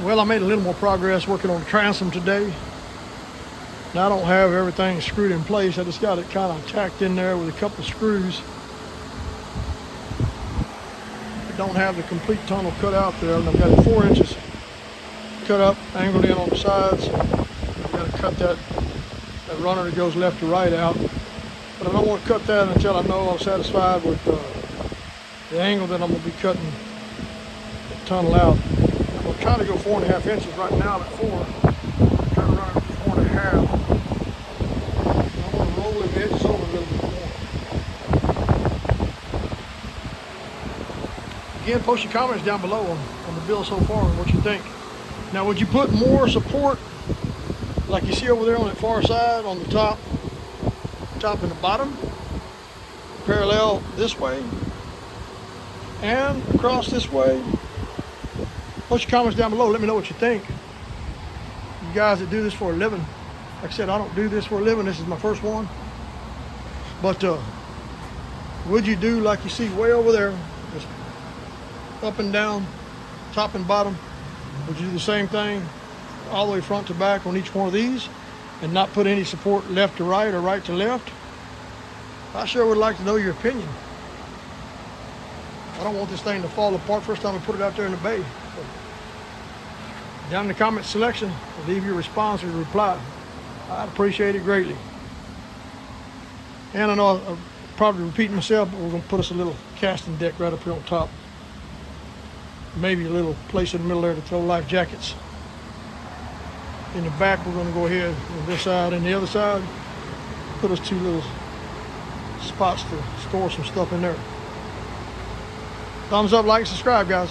Well, I made a little more progress working on the transom today. Now I don't have everything screwed in place. I just got it kind of tacked in there with a couple of screws. I don't have the complete tunnel cut out there, and I've got it 4 inches cut up, angled in on the sides. I've got to cut that runner that goes left to right out. But I don't want to cut that until I know I'm satisfied with the angle that I'm going to be cutting the tunnel out. I'm trying to go 4.5 inches right now at 4. I'm trying to run it 4.5. I want to roll the edges over a little bit more. Again, post your comments down below on the build so far and what you think. Now, would you put more support like you see over there on that far side on the top and the bottom, parallel this way and across this way? Post your comments down below. Let me know what you think. You guys that do this for a living. Like I said, I don't do this for a living. This is my first one. But would you do like you see way over there, just up and down, top and bottom? Would you do the same thing all the way front to back on each one of these and not put any support left to right or right to left? I sure would like to know your opinion. I don't want this thing to fall apart first time I put it out there in the bay. So, down in the comment section, leave your response or reply. I'd appreciate it greatly. And I know I'm probably repeating myself, but we're going to put us a little casting deck right up here on top. Maybe a little place in the middle there to throw life jackets. In the back, we're going to go ahead on this side and the other side, put us 2 little spots to store some stuff in there. Thumbs up, like, subscribe, guys.